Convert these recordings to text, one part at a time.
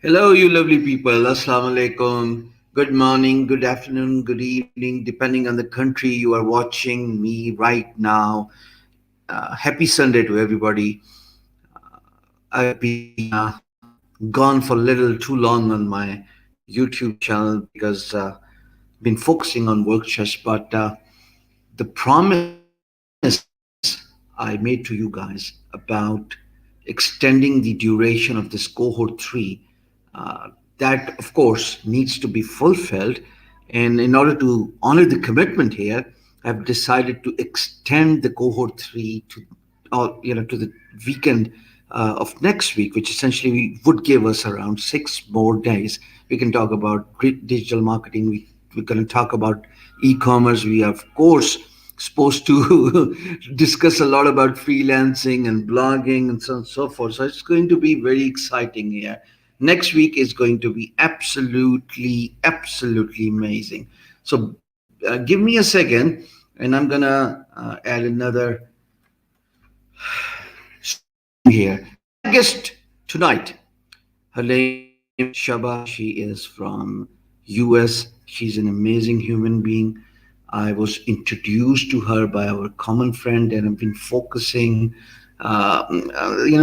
Hello, you lovely people. Assalamu alaikum. Good morning, good afternoon, good evening, depending on the country you are watching me right now. Happy Sunday to everybody. I've been gone for a little too long on my YouTube channel because been focusing on workshops, but the promise I made to you guys about extending the duration of this cohort 3 that of course needs to be fulfilled, and in order to honor the commitment here, I've decided to extend the cohort 3 to to the weekend of next week, which essentially would give us around 6 more days. We can talk about digital marketing. We're going to talk about e-commerce. We are of course supposed to discuss a lot about freelancing and blogging and so on and so forth. So it's going to be very exciting here. Next week is going to be absolutely amazing. So give me a second, and I'm gonna add another story here. So my guest tonight, her name is Shaba. She is from US. She's an amazing human being. I was introduced to her by our common friend, and I've been focusing,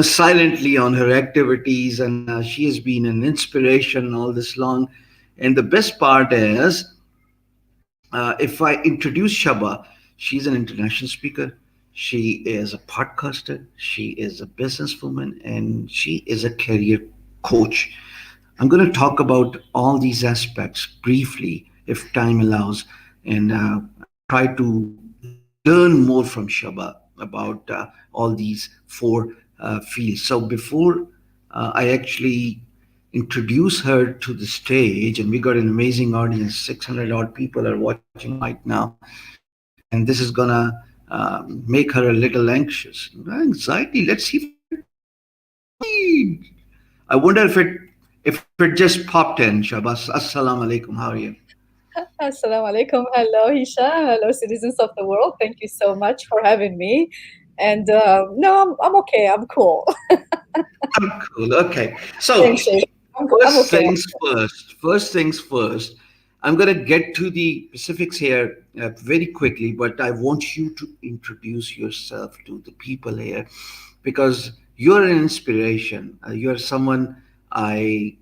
silently on her activities, and she has been an inspiration all this long. And the best part is, if I introduce Shaba, she's an international speaker. She is a podcaster. She is a businesswoman, and she is a career coach. I'm going to talk about all these aspects briefly, if time allows, and try to learn more from Shaba about all these four fields. So before I actually introduce her to the stage, and we got an amazing audience, 600 odd people are watching right now, and this is gonna make her a little anxious. Anxiety. Let's see if it anxiety. I wonder if it just popped in. Shabas. Assalamu alaikum. How are you? Assalamu alaikum. Hello, Hisha. Hello, citizens of the world. Thank you so much for having me. And no, I'm okay. I'm cool. I'm cool. Okay. So Thanks, Shay. I'm first okay. things first. First things first. I'm gonna get to the specifics here very quickly, but I want you to introduce yourself to the people here because you're an inspiration. You're someone I,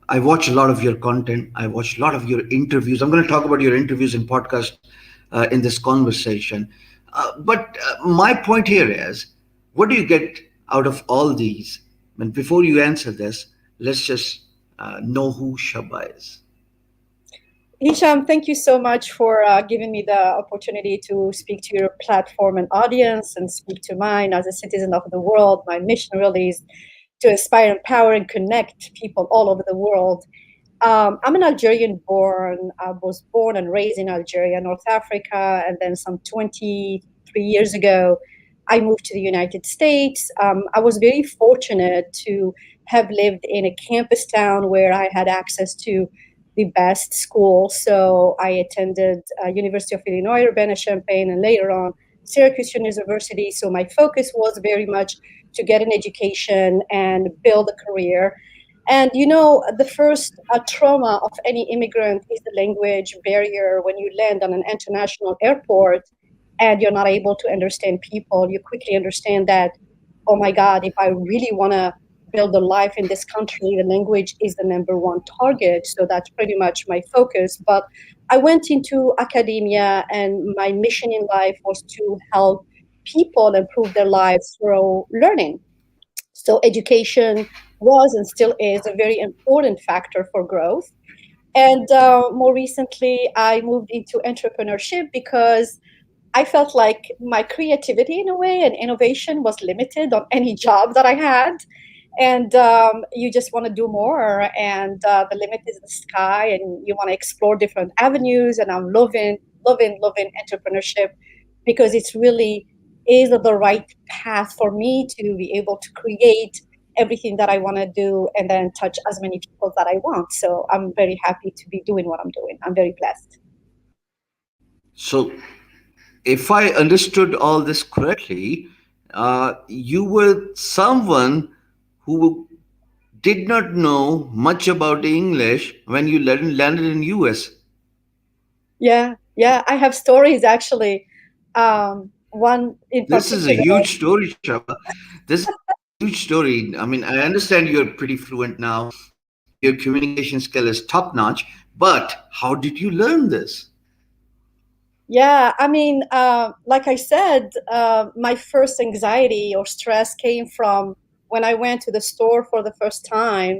I watch a lot of your content. I watch a lot of your interviews. I'm going to talk about your interviews and podcast in this conversation. But my point here is, what do you get out of all these? And before you answer this, let's just know who Shaba is. Hisham, thank you so much for giving me the opportunity to speak to your platform and audience and speak to mine as a citizen of the world. My mission really is to inspire, empower, and connect people all over the world. I'm an Algerian born. I was born and raised in Algeria, North Africa, and then some 23 years ago, I moved to the United States. I was very fortunate to have lived in a campus town where I had access to the best school. So I attended University of Illinois Urbana-Champaign, and later on Syracuse University. So my focus was very much to get an education and build a career. And the first trauma of any immigrant is the language barrier. When you land on an international airport and you're not able to understand people, you quickly understand that, oh my God, if I really want to build a life in this country, the language is the number one target. So that's pretty much my focus. But I went into academia, and my mission in life was to help people improve their lives through learning. So education was and still is a very important factor for growth. And more recently, I moved into entrepreneurship because I felt like my creativity, in a way, and innovation was limited on any job that I had. And you just want to do more, and the limit is the sky, and you want to explore different avenues. And I'm loving entrepreneurship because it's really is the right path for me to be able to create everything that I want to do and then touch as many people that I want. So I'm very happy to be doing what I'm doing. I'm very blessed. So, if I understood all this correctly, you were someone who did not know much about English when you landed in US. Yeah, yeah, I have stories actually. One in This is a particular. huge story, Shaba. This is a huge story. I mean, I understand you're pretty fluent now and your communication skill is top notch, but how did you learn this? Yeah, I mean, like I said, my first anxiety or stress came from when I went to the store for the first time,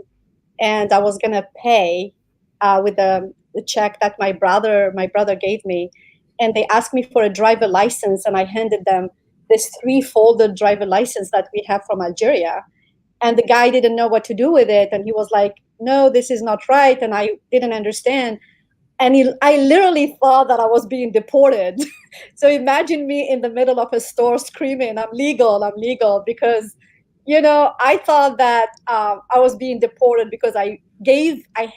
and I was gonna pay with the check that my brother gave me, and they asked me for a driver license, and I handed them this three-folded driver license that we have from Algeria, and the guy didn't know what to do with it, and he was like, "No, this is not right," and I didn't understand, and I literally thought that I was being deported. So imagine me in the middle of a store screaming, I'm legal," because, I thought that I was being deported because I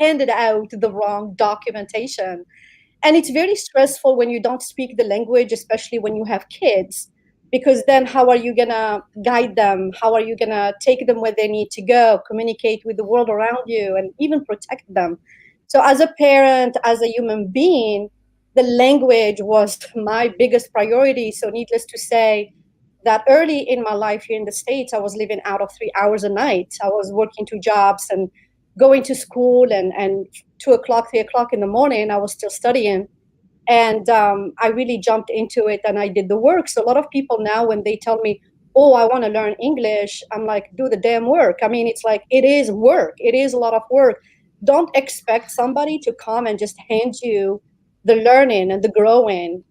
handed out the wrong documentation. And it's very stressful when you don't speak the language, especially when you have kids, because then how are you going to guide them? How are you going to take them where they need to go, communicate with the world around you, and even protect them? So, as a parent, as a human being, the language was my biggest priority. So, needless to say, that early in my life here in the States, I was living out of 3 hours a night. I was working two jobs and going to school, and 2 o'clock, 3 o'clock in the morning, I was still studying. And I really jumped into it and I did the work. So a lot of people now, when they tell me, "Oh, I want to learn English," I'm like, "Do the damn work." I mean, it's like, it is work, it is a lot of work. Don't expect somebody to come and just hand you the learning and the growing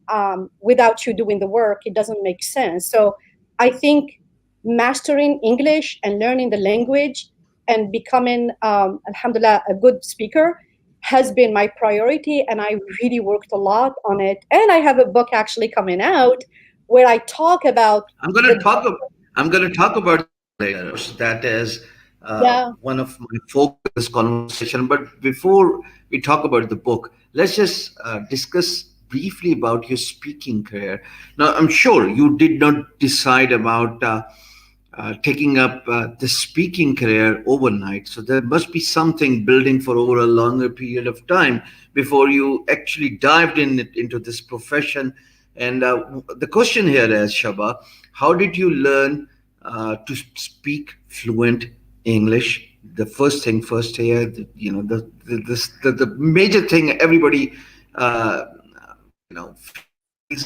without you doing the work. It doesn't make sense. So I think mastering English and learning the language and becoming, alhamdulillah, a good speaker has been my priority, and I really worked a lot on it. And I have a book actually coming out where I talk about I'm going the. to talk. I'm going to talk about that later. That is Yeah. one of my focus in this conversation. But before we talk about the book, let's just discuss briefly about your speaking career. Now, I'm sure you did not decide about taking up the speaking career overnight. So there must be something building for over a longer period of time before you actually dived into this profession. And the question here is, Shaba, how did you learn to speak fluent English? The first thing first here, the major thing everybody uh, feels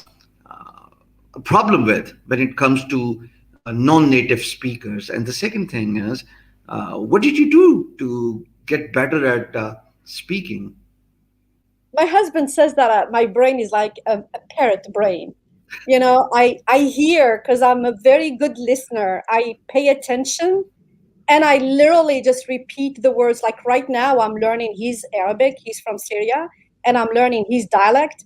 a problem with when it comes to non-native speakers. And the second thing is, what did you do to get better at speaking? My husband says that my brain is like a parrot brain. I hear because I'm a very good listener. I pay attention. And I literally just repeat the words. Like right now, I'm learning his Arabic. He's from Syria, and I'm learning his dialect.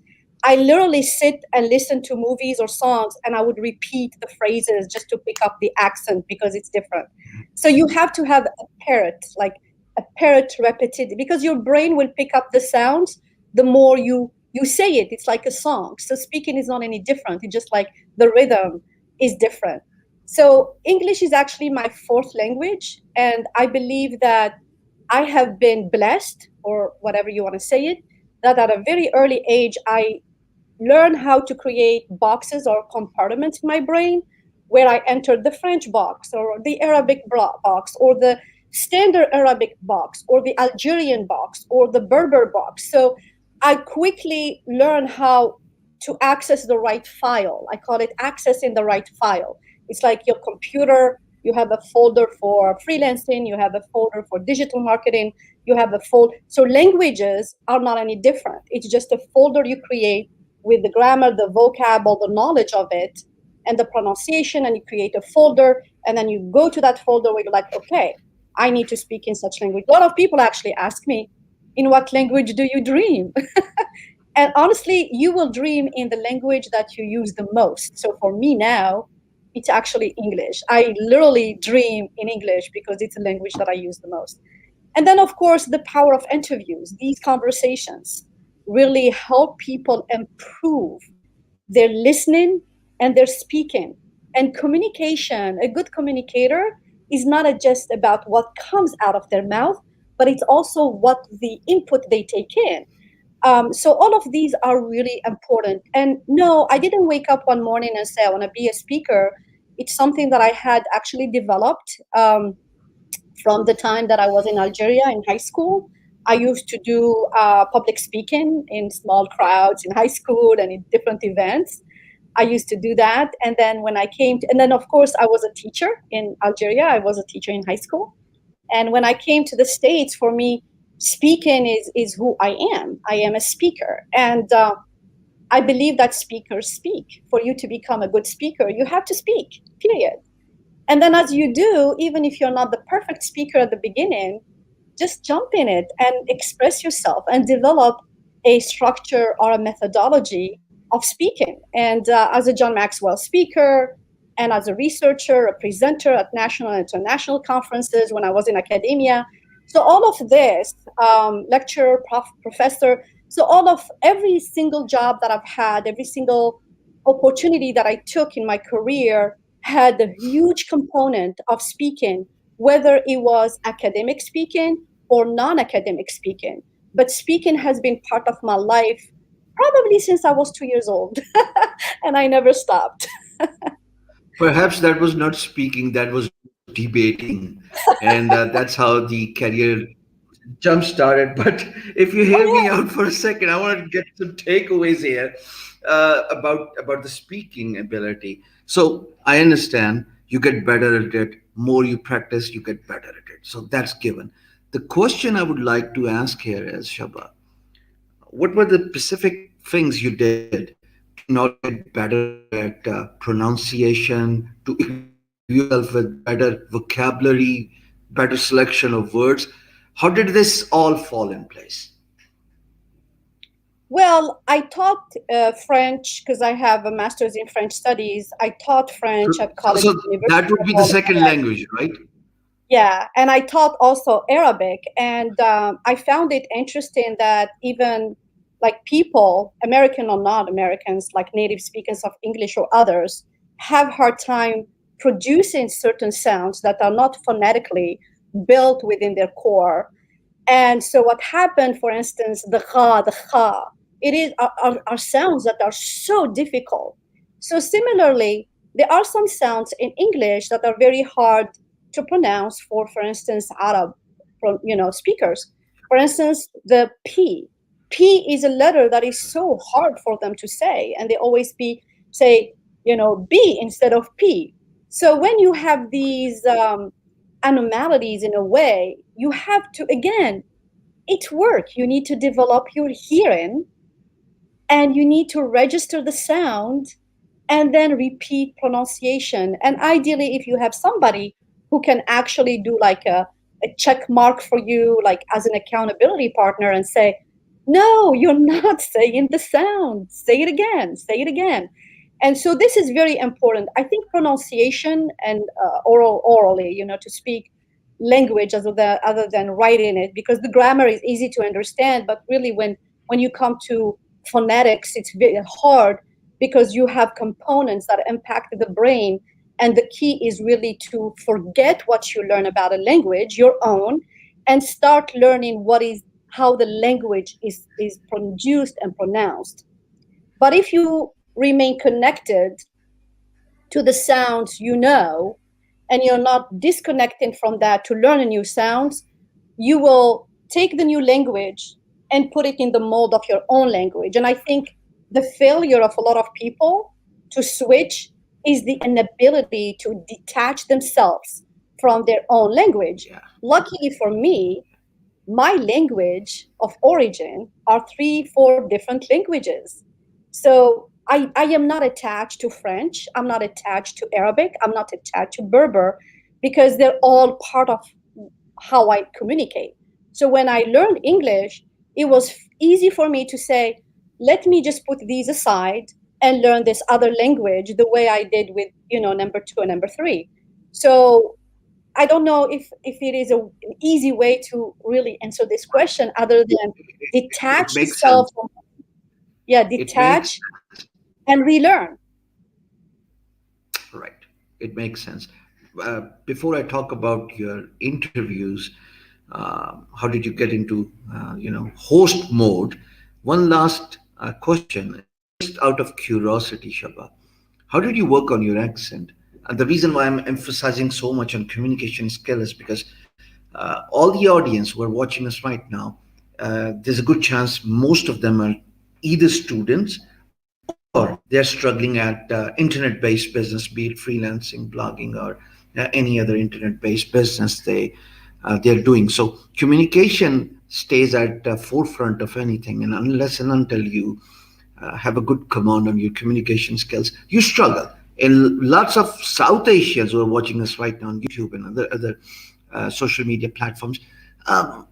I literally sit and listen to movies or songs, and I would repeat the phrases just to pick up the accent because it's different. So you have to have a parrot, like a parrot repeated, because your brain will pick up the sounds the more you say it. It's like a song. So speaking is not any different. It's just like the rhythm is different. So English is actually my fourth language, and I believe that I have been blessed, or whatever you want to say it, that at a very early age I learn how to create boxes or compartments in my brain where I entered the French box or the Arabic box or the standard Arabic box or the Algerian box or the Berber box. So I quickly learn how to access the right file. I call it accessing the right file. It's like your computer, you have a folder for freelancing, you have a folder for digital marketing, you have a folder. So languages are not any different. It's just a folder you create with the grammar, the vocab, all the knowledge of it, and the pronunciation, and you create a folder, and then you go to that folder where you're like, okay, I need to speak in such language. A lot of people actually ask me, in what language do you dream? And honestly, you will dream in the language that you use the most. So for me now, it's actually English. I literally dream in English because it's a language that I use the most. And then, of course, the power of interviews. These conversations really help people improve their listening and their speaking. And communication, a good communicator is not just about what comes out of their mouth, but it's also what the input they take in. So all of these are really important. And no, I didn't wake up one morning and say I want to be a speaker. It's something that I had actually developed from the time that I was in Algeria in high school. I used to do public speaking in small crowds in high school and in different events. I used to do that. And then when I came to, and then of course I was a teacher in Algeria. I was a teacher in high school. And when I came to the States, for me, speaking is who I am. I am a speaker. And I believe that speakers speak. For you to become a good speaker, you have to speak, period. And then as you do, even if you're not the perfect speaker at the beginning, just jump in it and express yourself and develop a structure or a methodology of speaking. And as a John Maxwell speaker and as a researcher, a presenter at national and international conferences when I was in academia. So all of this, lecturer, professor, so all of every single job that I've had, every single opportunity that I took in my career had a huge component of speaking, whether it was academic speaking or non academic speaking. But speaking has been part of my life probably since I was 2 years old, and I never stopped. Perhaps that was not speaking, that was debating. And that's how the career jump started. But if you hear me Oh, out for a second, I want to get some takeaways here about the speaking ability. So I understand you get better at it. More you practice, you get better at it. So that's given. The question I would like to ask here is, Shaba, what were the specific things you did to not get better at pronunciation, to equip yourself with better vocabulary, better selection of words? How did this all fall in place? well, I taught French because I have a master's in French studies. I taught So, French at so colleges and that universities would be the all second over. language, right? Yeah, and I taught also Arabic, and I found it interesting that even like people, American or not Americans, like native speakers of English or others, have hard time producing certain sounds that are not phonetically built within their core. And so what happened, for instance, the kha, it is are sounds that are so difficult. So similarly, there are some sounds in English that are very hard to pronounce for instance, Arab, speakers. For instance, the P. P is a letter that is so hard for them to say, and they always say, B instead of P. So when you have these anomalies in a way, you have to, again, it's work. You need to develop your hearing and you need to register the sound and then repeat pronunciation. And ideally, if you have somebody who can actually do like a check mark for you, like as an accountability partner, and say, no, you're not saying the sound. Say it again. Say it again. And so this is very important. I think pronunciation and orally, to speak language other than writing it, because the grammar is easy to understand, but really when you come to phonetics, it's very hard because you have components that impact the brain. And the key is really to forget what you learn about a language, your own, and start learning what is how the language is produced and pronounced. But if you remain connected to the sounds and you're not disconnecting from that to learn a new sounds, you will take the new language and put it in the mold of your own language. And I think the failure of a lot of people to switch is the inability to detach themselves from their own language. Yeah. Luckily for me, my language of origin are 3 4 different languages. So I am not attached to French, I'm not attached to Arabic, I'm not attached to Berber, because they're all part of how I communicate. So when I learned English, it was easy for me to say, let me just put these aside and learn this other language the way I did with, number 2 and number 3. So I don't know if it is an easy way to really answer this question other than It detach makes yourself sense. from, yeah, It makes detach and relearn. right. It makes sense. before I talk about your interviews, how did you get into host mode? One last question, just out of curiosity, Shaba, how did you work on your accent? And the reason why I'm emphasizing so much on communication skill is because all the audience who are watching us right now, there's a good chance most of them are either students or they're struggling at internet-based business, be it freelancing, blogging, or any other internet-based business they're doing. So communication stays at the forefront of anything, and unless and until you have a good command on your communication skills, you struggle. And lots of South Asians who are watching us right now on YouTube and other social media platforms, um,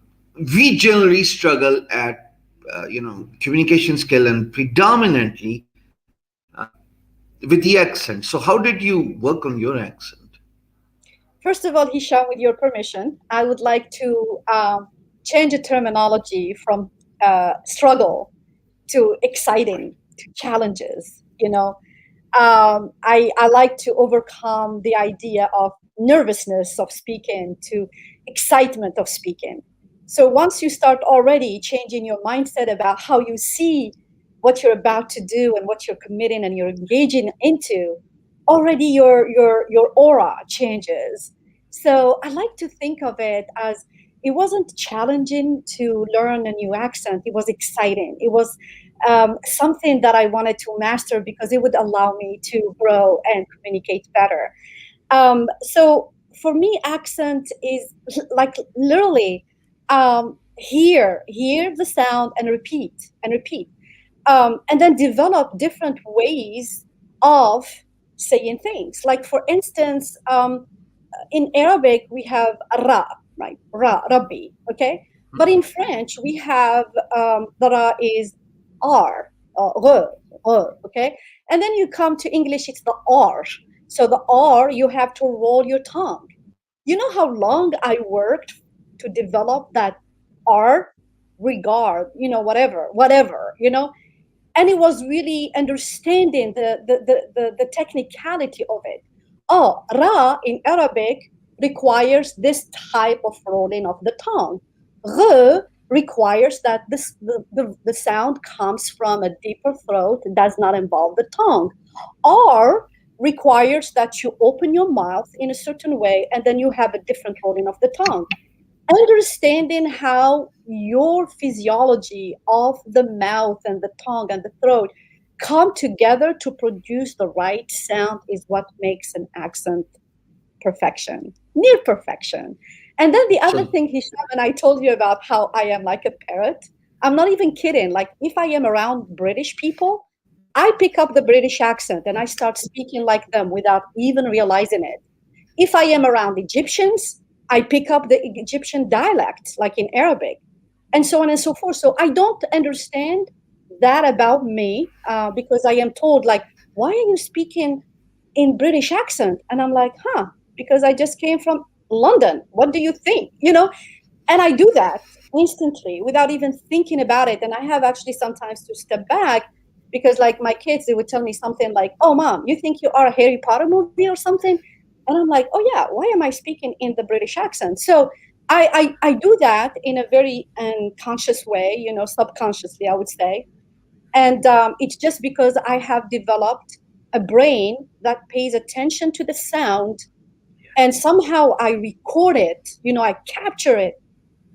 we generally struggle at communication skill and predominantly with the accent. So how did you work on your accent? First of all, Hisham, with your permission, I would like to change the terminology from struggle to exciting to challenges. I like to overcome the idea of nervousness of speaking to excitement of speaking. So once you start already changing your mindset about how you see what you're about to do and what you're committing and you're engaging into, already your aura changes. So I like to think of it as it wasn't challenging to learn a new accent. It was exciting. It was something that I wanted to master because it would allow me to grow and communicate better. So for me, accent is like literally hear the sound and repeat, and then develop different ways of saying things. Like for instance, in Arabic we have ra, right? Rabbi, okay. But in French we have the ra is r, re, okay. And then you come to English, it's the r. So the r, you have to roll your tongue. You know how long I worked to develop that r, regard, whatever, and it was really understanding the technicality of it. Oh, ra in Arabic requires this type of rolling of the tongue. Re requires that the sound comes from a deeper throat, it does not involve the tongue. R requires that you open your mouth in a certain way and then you have a different rolling of the tongue. Understanding how your physiology of the mouth and the tongue and the throat come together to produce the right sound is what makes an accent perfection, near perfection. And then the other So thing, Hisham, and I told you about how I am like a parrot. I'm not even kidding. Like if I am around British people, I pick up the British accent and I start speaking like them without even realizing it. If I am around Egyptians, I pick up the Egyptian dialect, like in Arabic, and so on and so forth. So I don't understand that about me because I am told, like, why are you speaking in British accent? And I'm like, huh, because I just came from London. What do you think? And I do that instantly without even thinking about it. And I have actually sometimes to step back because, like, my kids, they would tell me something like, "Oh, mom, you think you are a Harry Potter movie or something?" And I'm like, "Oh yeah, why am I speaking in the British accent?" So I do that in a very unconscious way, subconsciously, I would say. And it's just because I have developed a brain that pays attention to the sound, and somehow I record it, I capture it,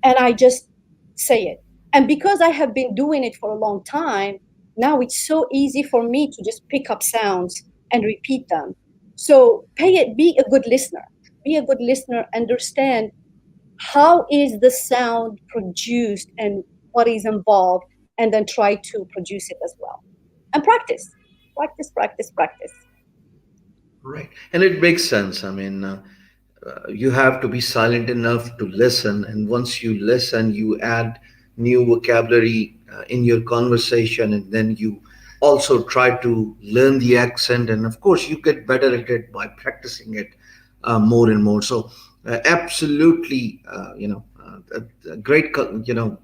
and I just say it. And because I have been doing it for a long time, now it's so easy for me to just pick up sounds and repeat them. So be a good listener. Be a good listener, understand how is the sound produced and what is involved, and then try to produce it as well. And practice, practice, practice, practice. right, and it makes sense. I mean, you have to be silent enough to listen, and once you listen, you add new vocabulary in your conversation, and then you also try to learn the accent, and of course, you get better at it by practicing it more and more. So, absolutely, a great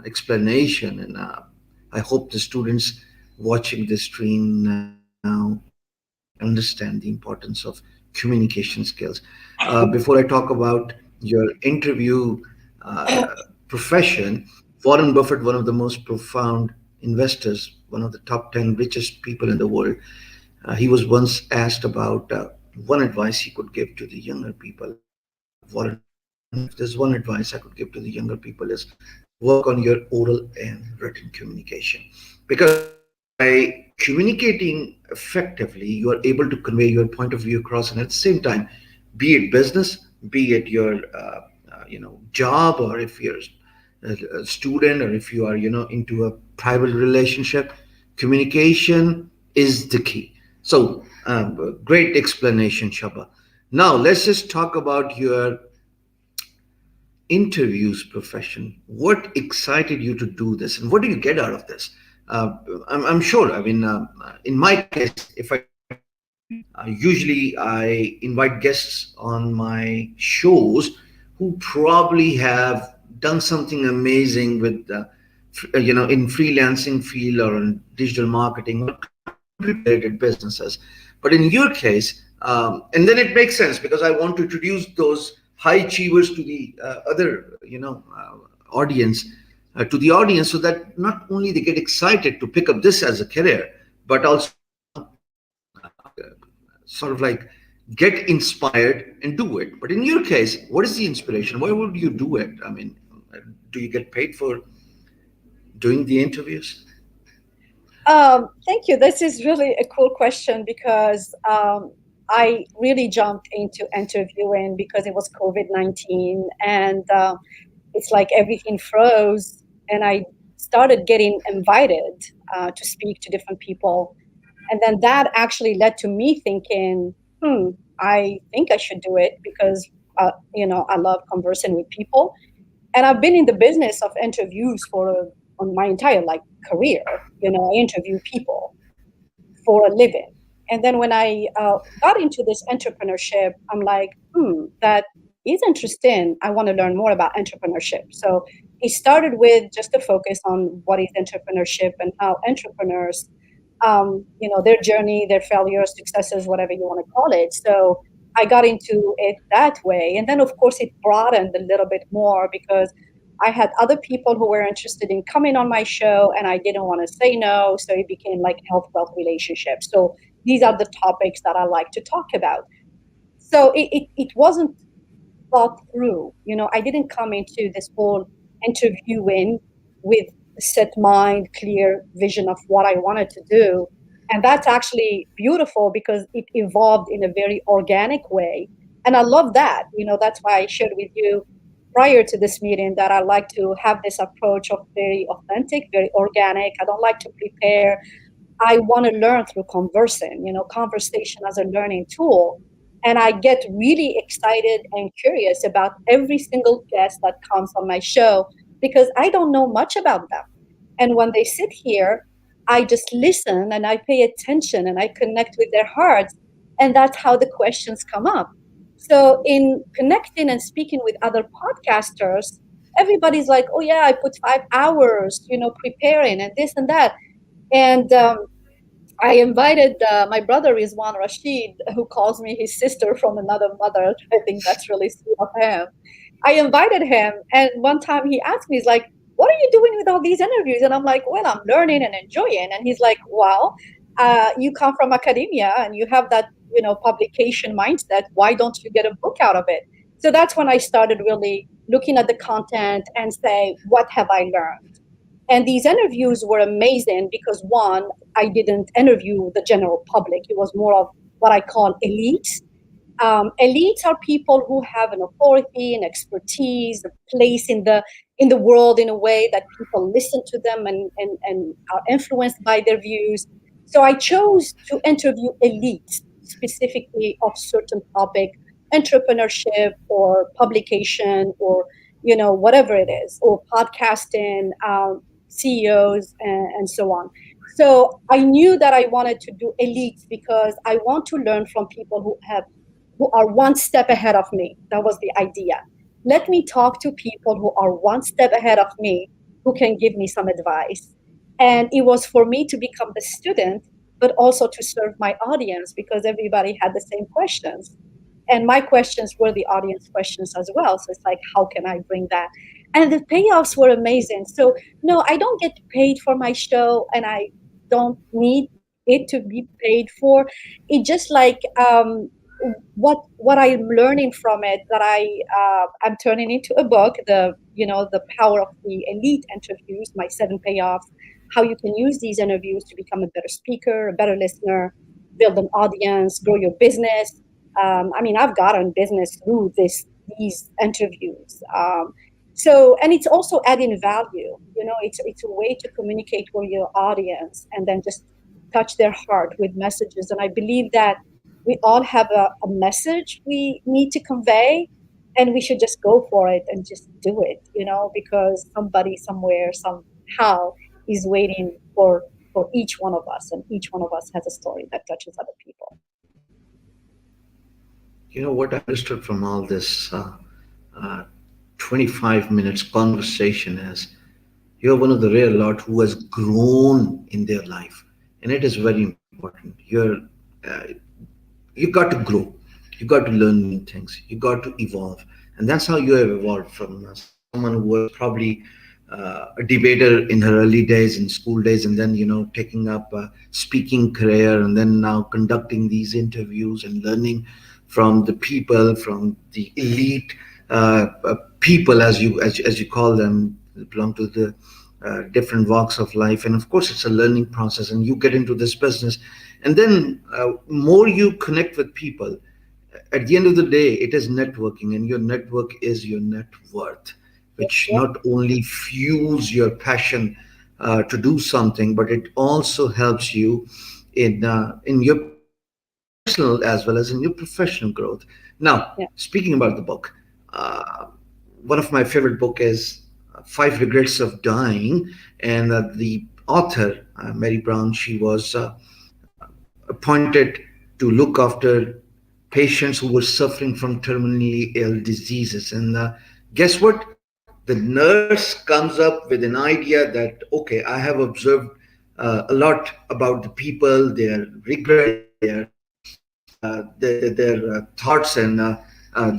explanation, and I hope the students watching this stream now understand the importance of communication communication skills. Before I talk about your interview profession, Warren Buffett, one of the most profound investors, one of the top 10 richest people in the world, he was once asked about one advice he could give to the younger people. And Warren Buffett said, if there's one advice I could give to the younger people is work on your oral and written communication. Because by communicating effectively, you are able to convey your point of view across, and at the same time, be it business, be it your job, or if you're a student, or if you are into a private relationship, communication is the key. So great explanation, Shaba. Now let's just talk about your interviews profession. What excited you to do this, and what do you get out of this? uh, I'm sure, I mean, in my case, if I talk about me, usually I invite guests on my shows who probably have done something amazing with in freelancing field or in digital marketing or completely related businesses. But in your case, and then it makes sense because I want to introduce those high achievers to the other audience, to the audience, so that not only they get excited to pick up this as a career, but also sort of like get inspired and do it. But in your case, what is the inspiration? Why would you do it? I mean, do you get paid for doing the interviews? Thank you. This is really a cool question because I really jumped into interviewing because it was COVID-19, and it's like everything froze, and I started getting invited to speak to different people. And then that actually led to me thinking, I think I should do it because, I love conversing with people. And I've been in the business of interviews for on my entire like career. I interview people for a living. And then when I got into this entrepreneurship, I'm like, that is interesting. I want to learn more about entrepreneurship. So it started with just a focus on what is entrepreneurship and how entrepreneurs, their journey, their failures, successes, whatever you want to call it. So I got into it that way. And then, of course, it broadened a little bit more because I had other people who were interested in coming on my show, and I didn't want to say no. So it became like health wealth relationships. So these are the topics that I like to talk about. So it wasn't thought through. I didn't come into this whole interviewing with a set mind, clear vision of what I wanted to do. And that's actually beautiful because it evolved in a very organic way. And I love that. That's why I shared with you prior to this meeting that I like to have this approach of very authentic, very organic. I don't like to prepare. I want to learn through conversing, conversation as a learning tool. And I get really excited and curious about every single guest that comes on my show because I don't know much about them. And when they sit here, I just listen and I pay attention and I connect with their hearts. And that's how the questions come up. So, in connecting and speaking with other podcasters, everybody's like, oh, yeah, I put 5 hours, preparing and this and that. And I invited my brother Rizwan Rashid, who calls me his sister from another mother. I think that's really sweet of him. I invited him, and one time he asked me, he's like, "What are you doing with all these interviews?" And I'm like, "Well, I'm learning and enjoying." And he's like, "Well, you come from academia and you have that, publication mindset. Why don't you get a book out of it?" So that's when I started really looking at the content and say, "What have I learned?" And these interviews were amazing because one, I didn't interview the general public. It was more of what I call elites. Elites are people who have an authority, an expertise, a place in the world in a way that people listen to them and are influenced by their views. So I chose to interview elites specifically of certain topic, entrepreneurship or publication or whatever it is, or podcasting, CEOs, and so on. So I knew that I wanted to do elites because I want to learn from people who are one step ahead of me. That was the idea. Let me talk to people who are one step ahead of me, who can give me some advice. And it was for me to become the student, but also to serve my audience because everybody had the same questions. And my questions were the audience questions as well. So it's like, how can I bring that? And the payoffs were amazing. So no, I don't get paid for my show, and I don't need it to be paid for. It just like what I'm learning from it, that I'm turning into a book, the the power of the elite interviews, my 7 payoffs, how you can use these interviews to become a better speaker, a better listener, build an audience, grow your business. I mean, I've gotten business through these interviews. And it's also adding value. It's a way to communicate with your audience and then just touch their heart with messages. And I believe that we all have a message we need to convey, and we should just go for it and just do it. Because somebody somewhere somehow is waiting for each one of us, and each one of us has a story that touches other people. What I understood from all this 25 minutes conversation is you're one of the rare lot who has grown in their life, and it is very important. Uh, you got to grow, you got to learn new things, you got to evolve, and that's how you have evolved from someone who was probably a debater in her early days in school days, and then taking up a speaking career, and then now conducting these interviews and learning from the people, from the elite people, as you call them, belong to the different walks of life. And of course it's a learning process, and you get into this business, and then more you connect with people, at the end of the day it is networking, and your network is your net worth, which Yeah. not only fuels your passion to do something, but it also helps you in your personal as well as in your professional growth. Now, speaking about the Yeah. book, uh, one of my favorite book is Five Regrets of Dying, and the author, Mary Brown, she was appointed to look after patients who were suffering from terminally ill diseases. And guess what? The nurse comes up with an idea that, okay, I have observed a lot about the people, their regrets, their thoughts, and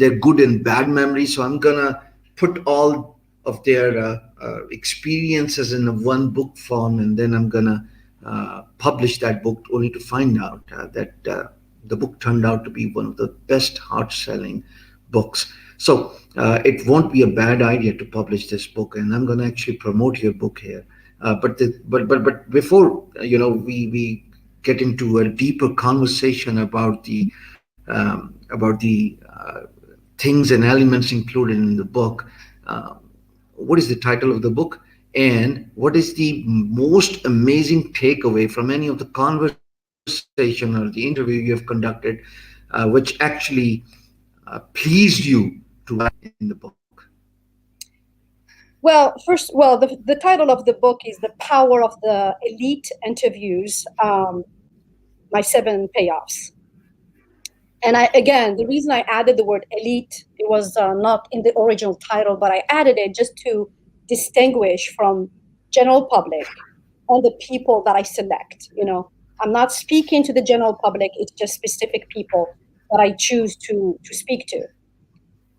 their good and bad memories. So I'm gonna put all of their experiences in a one book form, and then I'm gonna publish that book, only to find out that the book turned out to be one of the best hard selling books. So it won't be a bad idea to publish this book, and I'm going to actually promote your book here. But before we get into a deeper conversation about the things and elements included in the book. Uh, what is the title of the book? And what is the most amazing takeaway from any of the conversation or the interview you have conducted, which actually pleased you to write in the book? Well, the title of the book is The Power of the Elite Interviews, my 7 payoffs. And again, the reason I added the word elite, it was not in the original title, but I added it just to distinguish from general public and the people that I select. I'm not speaking to the general public. It's just specific people that I choose to speak to.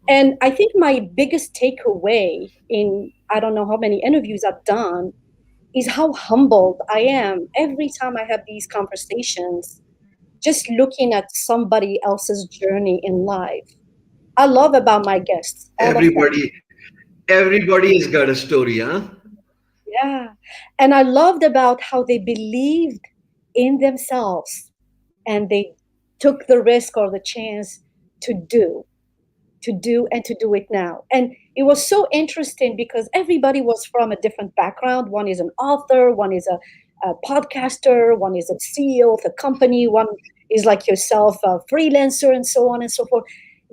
And I think my biggest takeaway in, I don't know how many interviews I've done, is how humbled I am every time I have these conversations, just looking at somebody else's journey in life. I love about my guests, all of them. Everybody has got a story, huh? Yeah. And I loved about how they believed in themselves, and they took the risk or the chance to do. And to do it now. And it was so interesting because everybody was from a different background. One is an author, one is a podcaster, one is a CEO of a company, one is like yourself, a freelancer, and so on and so forth.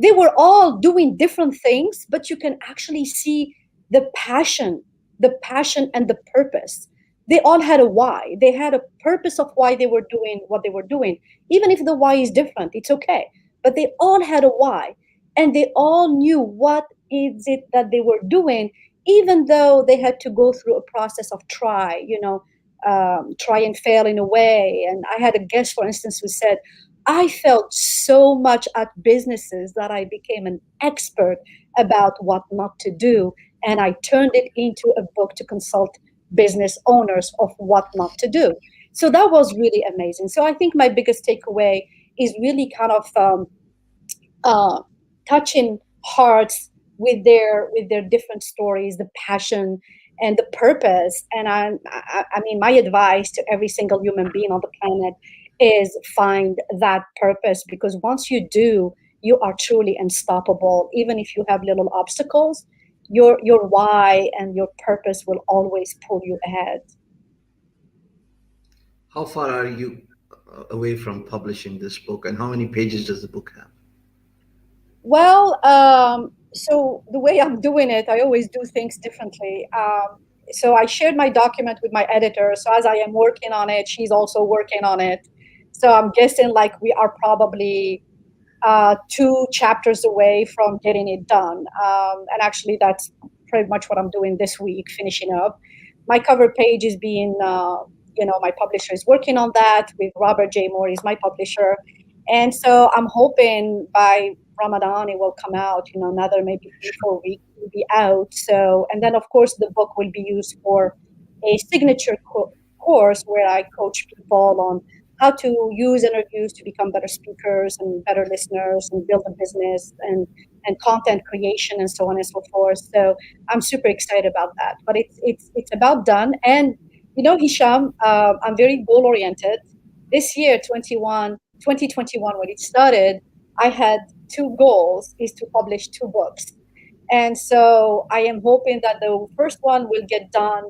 They were all doing different things, but you can actually see the passion and the purpose. They all had a why. They had a purpose of why they were doing what they were doing. Even if the why is different, it's okay. But they all had a why, and they all knew what is it that they were doing, even though they had to go through a process of try and fail in a way. And I had a guest, for instance, who said, I felt so much at businesses that I became an expert about what not to do. And I turned it into a book to consult business owners of what not to do. So that was really amazing. So I think my biggest takeaway is really kind of uh, touching hearts with their different stories, the passion and the purpose. And I mean, my advice to every single human being on the planet is find that purpose, because once you do, you are truly unstoppable. Even if you have little obstacles, your why and your purpose will always pull you ahead. How far are you away from publishing this book, and how many pages does the book have? Well, so the way I'm doing it, I always do things differently. So I shared my document with my editor. So as I am working on it, she's also working on it. So I'm guessing like we are probably two chapters away from getting it done. And actually, that's pretty much what I'm doing this week, finishing up. My cover page is being, my publisher is working on that with Robert J. Moore, is my publisher. And so I'm hoping by Ramadan it will come out, another maybe 3, 4 weeks it will be out. So, and then of course the book will be used for a signature course where I coach people on how to use interviews to become better speakers and better listeners and build a business and content creation and so on and so forth. So I'm super excited about that. But it's about done. And Hisham, I'm very goal oriented. This year, 2021, when it started, I had two goals: is to publish two books. And so I am hoping that the first one will get done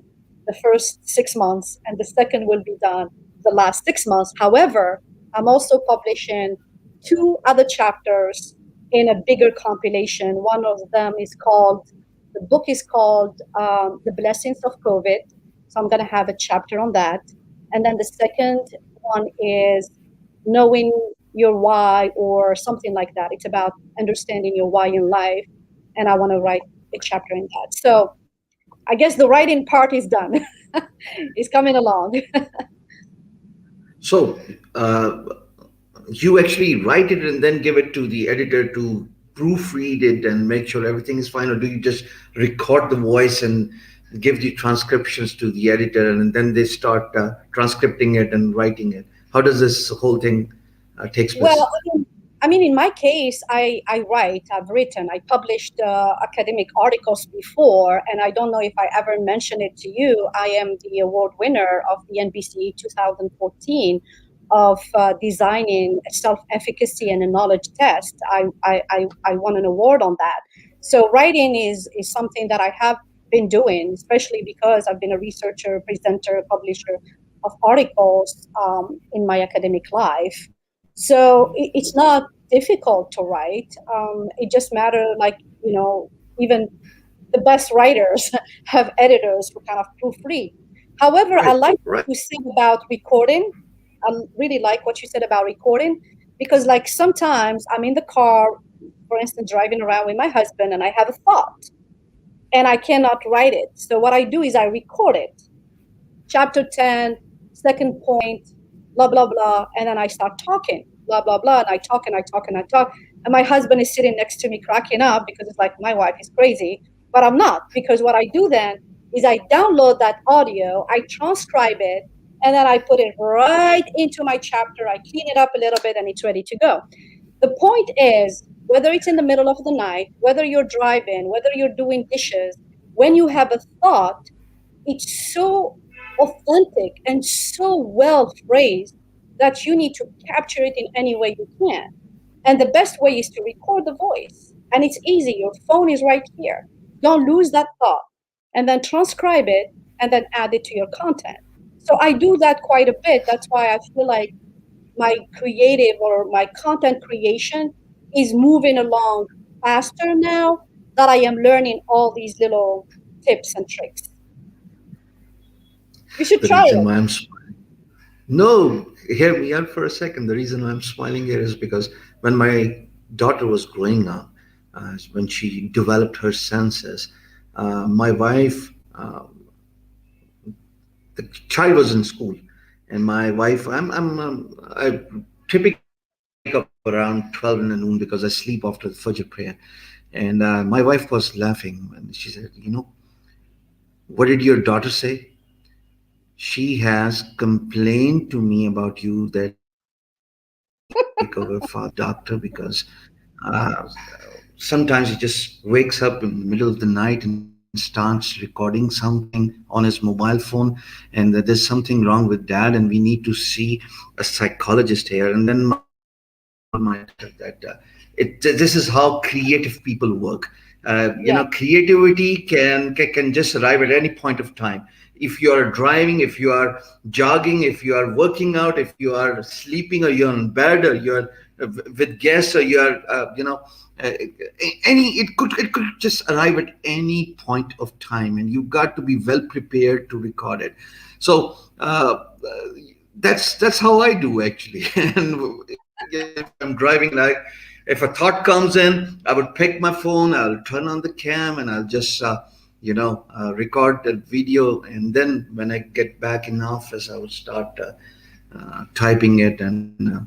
the first 6 months, and the second will be done the last 6 months. However, I'm also publishing two other chapters in a bigger compilation. One of them is called, the book is called The Blessings of COVID. So I'm going to have a chapter on that. And then the second one is Knowing Your Why, or something like that. It's about understanding your why in life. And I want to write a chapter in that. So I guess the writing part is done. It's coming along. So, you actually write it and then give it to the editor to proofread it and make sure everything is fine, or do you just record the voice and give the transcriptions to the editor and then they start transcripting it and writing it? How does this whole thing takes Well, place? I mean, in my case, I write, I've written, I published academic articles before, and I don't know if I ever mentioned it to you. I am the award winner of the NBC 2014 of designing a self-efficacy and a knowledge test. I won an award on that. So writing is something that I have been doing, especially because I've been a researcher, presenter, publisher of articles in my academic life. So it's not difficult to write. It just matter, like, even the best writers have editors who kind of proofread. However, I Right, like what right. you said about recording. I really like what you said about recording, because like sometimes I'm in the car, for instance, driving around with my husband, and I have a thought and I cannot write it. So what I do is I record it. Chapter 10, second point, blah, blah, blah. And then I start talking, blah, blah, blah. And I talk and I talk and I talk. And my husband is sitting next to me cracking up because it's like, my wife is crazy. But I'm not, because what I do then is I download that audio, I transcribe it, and then I put it right into my chapter. I clean it up a little bit and it's ready to go. The point is, whether it's in the middle of the night, whether you're driving, whether you're doing dishes, when you have a thought, it's so authentic and so well phrased that you need to capture it in any way you can. And the best way is to record the voice. And it's easy. Your phone is right here. Don't lose that thought. And then transcribe it and then add it to your content. So I do that quite a bit. That's why I feel like my creative or my content creation is moving along faster now that I am learning all these little tips and tricks. You should The try reason it. why I'm smiling. No, hear me out for a second. The reason why I'm smiling here is because when my daughter was growing up, when she developed her senses, my wife, the child was in school, and my wife, I typically around 12 in the noon because I sleep after the Fajr prayer. And my wife was laughing and she said, what did your daughter say? She has complained to me about you that you need to take our father to the doctor because uh, sometimes he just wakes up in the middle of the night and starts recording something on his mobile phone, and that there's something wrong with dad, and we need to see a psychologist here. And then my wife told myself that this is how creative people work. Yeah. Creativity can just arrive at any point of time. If you are driving, if you are jogging, if you are working out, if you are sleeping, or you're in bed, or you're with guests, or you are uh, any it could just arrive at any point of time, and you've got to be well prepared to record it. So that's how I do actually. And if I'm driving, and if a thought comes in, I would pick my phone, I'll turn on the cam, and I'll just record that video. And then when I get back in office, I would start typing it, and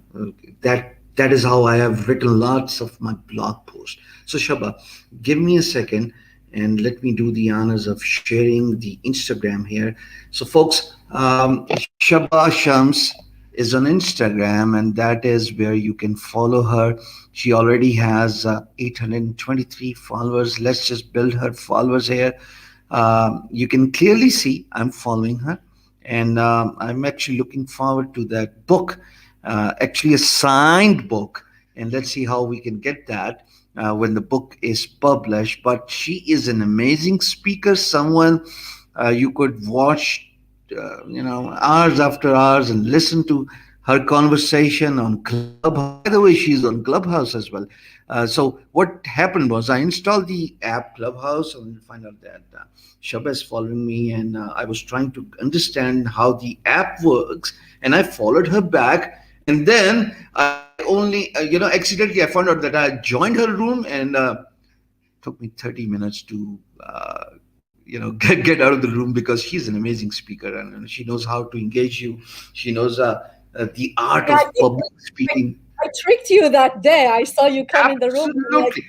that is how I have written lots of my blog posts. So Shaba, give me a second and let me do the honors of sharing the Instagram here. So folks, Shaba Shams is on Instagram, and that is where you can follow her. She already has 823 followers. Let's just build her followers here. You can clearly see I'm following her, and I'm actually looking forward to that book, actually a signed book. And let's see how we can get that when the book is published. But she is an amazing speaker, someone you could watch, hours after hours and listen to her conversation on Clubhouse. By the way, she's on Clubhouse as well. So what happened was I installed the app Clubhouse and find out that Shaba is following me, and I was trying to understand how the app works, and I followed her back, and then I only, accidentally I found out that I joined her room, and took me 30 minutes to get out of the room, because she's an amazing speaker, and she knows how to engage you. She knows the art Yeah, of public I, speaking. I tricked you that day. I saw you come in the room. I'm like, Absolutely,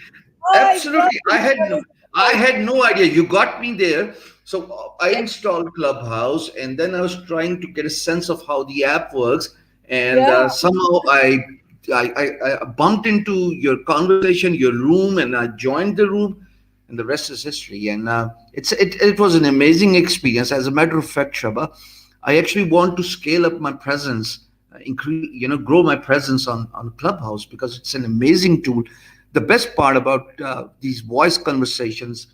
hi, absolutely. I brother. had no, I had no idea. You got me there. So I Yeah, installed Clubhouse, and then I was trying to get a sense of how the app works, and yeah, somehow I bumped into your conversation, your room, and I joined the room, and the rest is history. And it was an amazing experience. As a matter of fact, Shaba, I actually want to scale up my presence, grow my presence on Clubhouse, because it's an amazing tool. The best part about these voice conversations,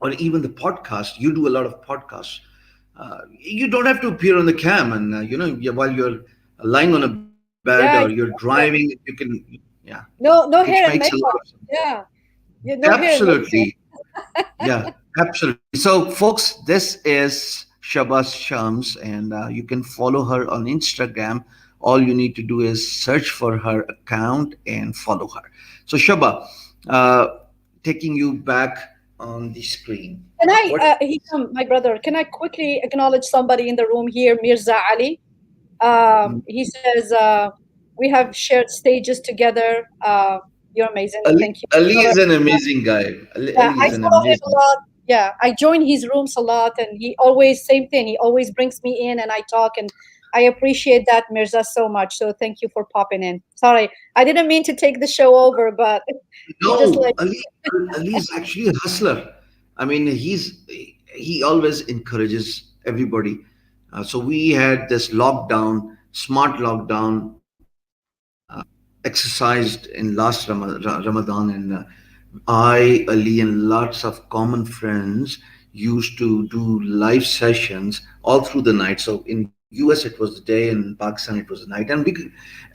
or even the podcast, you do a lot of podcasts. You don't have to appear on the cam, and while you're lying on a bed or you're yeah. driving, you can, yeah, No, which no makes hair a and lot of makeup. sense. Yeah, yeah, no hair, no makeup. Absolutely. Yeah, absolutely. So, folks, this is Shaba Shams, and you can follow her on Instagram. All you need to do is search for her account and follow her. So, Shaba, uh, taking you back on the screen. Can I, What? my brother, can I quickly acknowledge somebody in the room here, Mirza Ali? He says, we have shared stages together. You're amazing. Ali, Thank you, Ali brother. is an amazing guy. Yeah, Ali I is an follow him a amazing. lot. Yeah, I join his rooms a lot, and he always, same thing. He always brings me in, and I talk, and I appreciate that, Mirza, so much. So thank you for popping in. Sorry, I didn't mean to take the show over, but it's just No, like, Ali is actually a hustler. I mean, he always encourages everybody. So we had this lockdown, smart lockdown, exercised in last Ramadan, and I, Ali, and lots of common friends used to do live sessions all through the night. So in US it was the day, and in Pakistan it was the night. And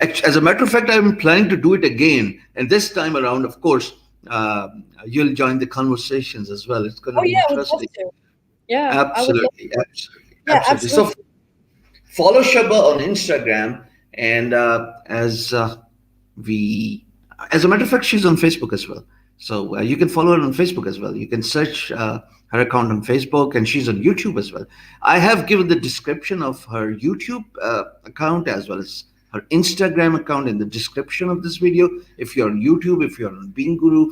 as a matter of fact, I'm planning to do it again. And this time around, of course, uh, you'll join the conversations as well. It's going to oh be yeah, I would love interesting. to. Yeah, I would love Absolutely, to. absolutely, Yeah, absolutely. So absolutely. follow Shaba on Instagram, and we as a matter of fact, she's on Facebook as well. So you can follow her on Facebook as well. You can search her account on Facebook, and she's on YouTube as well. I have given the description of her YouTube account as well as her Instagram account in the description of this video. If you're on YouTube, if you're on Being Guru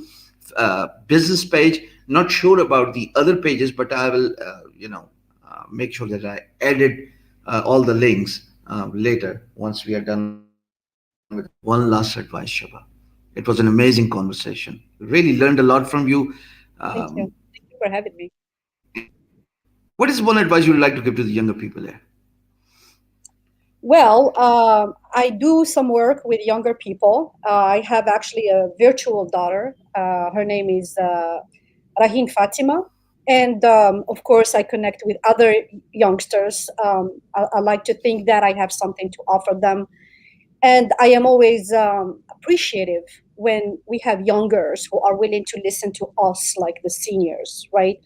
business page, not sure about the other pages, but I will, make sure that I edit all the links later once we are done with this. One last advice, Shaba. It was an amazing conversation. Really learned a lot from you. Thank you. Thank you for having me. What is one advice you would like to give to the younger people there? Well, I do some work with younger people. I have actually a virtual daughter. Her name is Rahin Fatima. And of course, I connect with other youngsters. I like to think that I have something to offer them. And I am always appreciative when we have youngers who are willing to listen to us like the seniors, right?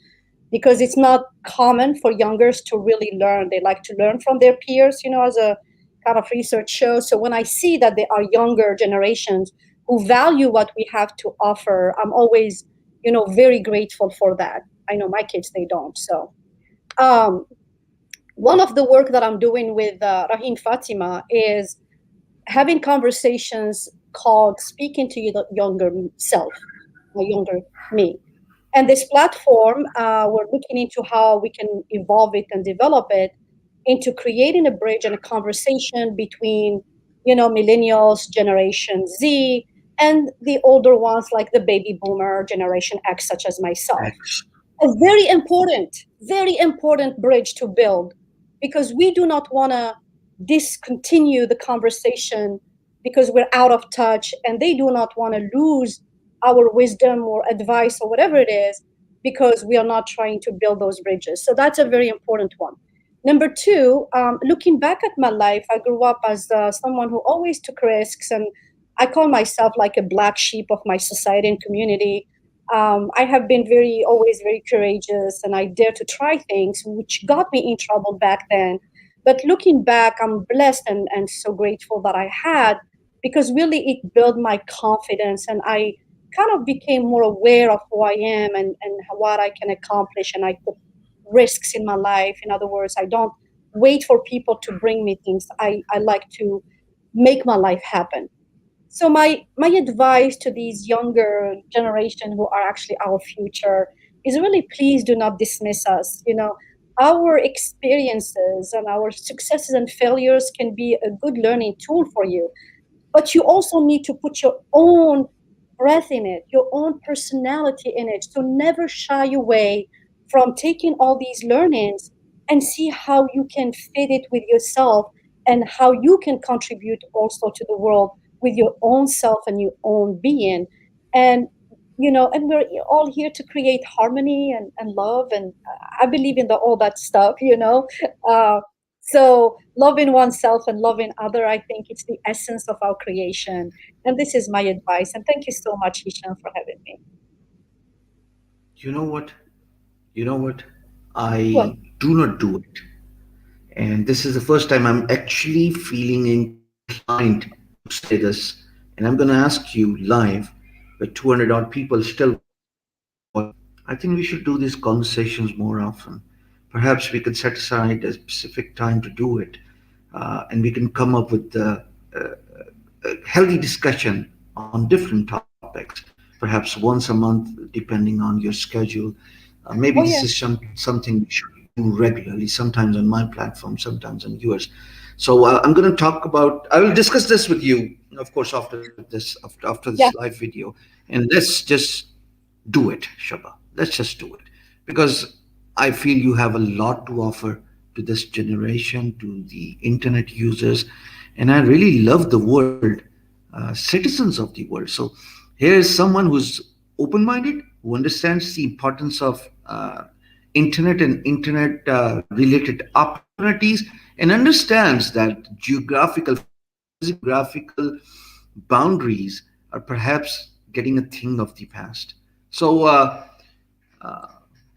Because it's not common for youngers to really learn. They like to learn from their peers, as a kind of research shows. So when I see that there are younger generations who value what we have to offer, I'm always, very grateful for that. I know my kids, they don't. So um, one of the work that I'm doing with Raheen Fatima is having conversations called speaking to your younger self, my younger me. And this platform, we're looking into how we can evolve it and develop it into creating a bridge and a conversation between, millennials, Generation Z, and the older ones like the baby boomer, Generation X, such as myself. A very important bridge to build, because we do not want to discontinue the conversation because we're out of touch, and they do not want to lose our wisdom or advice or whatever it is because we are not trying to build those bridges. So that's a very important one. Number two, looking back at my life, I grew up as someone who always took risks, and I call myself like a black sheep of my society and community. I have been always very courageous, and I dare to try things, which got me in trouble back then. But looking back, I'm blessed and so grateful that I had, because really it built my confidence, and I kind of became more aware of who I am, and what I can accomplish, and I took risks in my life. In other words, I don't wait for people to bring me things. I like to make my life happen. So my advice to these younger generation who are actually our future is really, please do not dismiss us. Our experiences and our successes and failures can be a good learning tool for you, but you also need to put your own breath in it, your own personality in it. So never shy away from taking all these learnings and see how you can fit it with yourself, and how you can contribute also to the world with your own self and your own being. And and we're all here to create harmony and love, and I believe in all that stuff. uh, so loving oneself and loving other, I think it's the essence of our creation. And this is my advice. And thank you so much, Hisham, for having me. You know what? You know what? Well, I do not do it. And this is the first time I'm actually feeling inclined to say this. And I'm going to ask you live, with 200 odd people still watching. I think we should do these conversations more often. Perhaps we could set aside a specific time to do it, and we can come up with a healthy discussion on different topics, perhaps once a month, depending on your schedule. Maybe oh this yeah, is something we should do regularly, sometimes on my platform, sometimes on yours. So I'm going to talk about, I will discuss this with you, of course, after this yeah. live video. And let's just do it, Shaba. Let's just do it. Because I feel you have a lot to offer to this generation, to the internet users. And I really love the world, citizens of the world. So here is someone who's open minded, who understands the importance of internet and internet related opportunities, and understands that geographical boundaries are perhaps getting a thing of the past. So uh,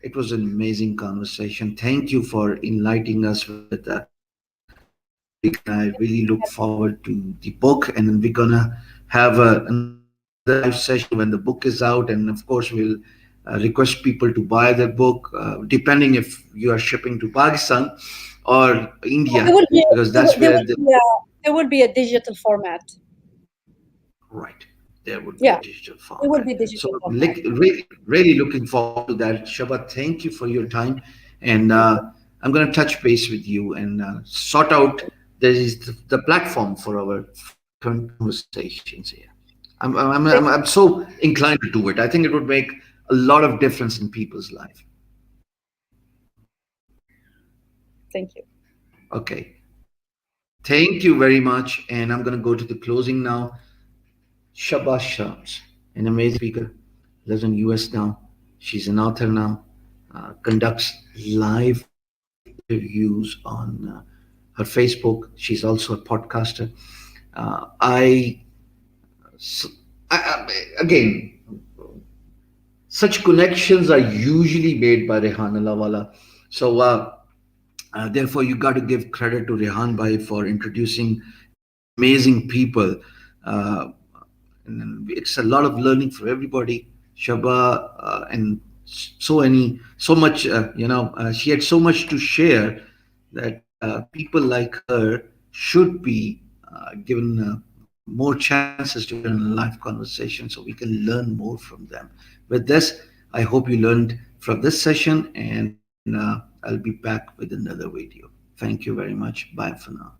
it was an amazing conversation. Thank you for enlightening us with today's topic, and I really look forward to the book. And then we're gonna have another live session when the book is out, and of course we'll request people to buy the book, depending if you are shipping to Pakistan or India, There will be, because that's there where will the be, yeah. there would be a digital format. Right. There would be Yeah, a digital it would format. be digital So, format. really, really looking forward to that. Shaba, thank you for your time. And Thank you. I'm going to touch base with you and sort out the platform for our conversations here. Thank, I'm so inclined to do it. I think it would make a lot of difference in people's life. thank you. Okay. Thank you very much. And I'm going to go to the closing now. Shaba Shams, an amazing speaker, lives in US now. She's an author now, conducts live interviews on her Facebook. She's also a podcaster. I, s- again, such connections are usually made by Rehan Alawala. So, therefore, you got to give credit to Rehan Bhai for introducing these amazing people. Uh, and it's a lot of learning for everybody. Shaba and so much, she had so much to share that people like her should be given more chances to appear in a live conversation so we can learn more from them. With this, I hope you learned from this session, and I'll be back with another video. Thank you very much. Bye for now.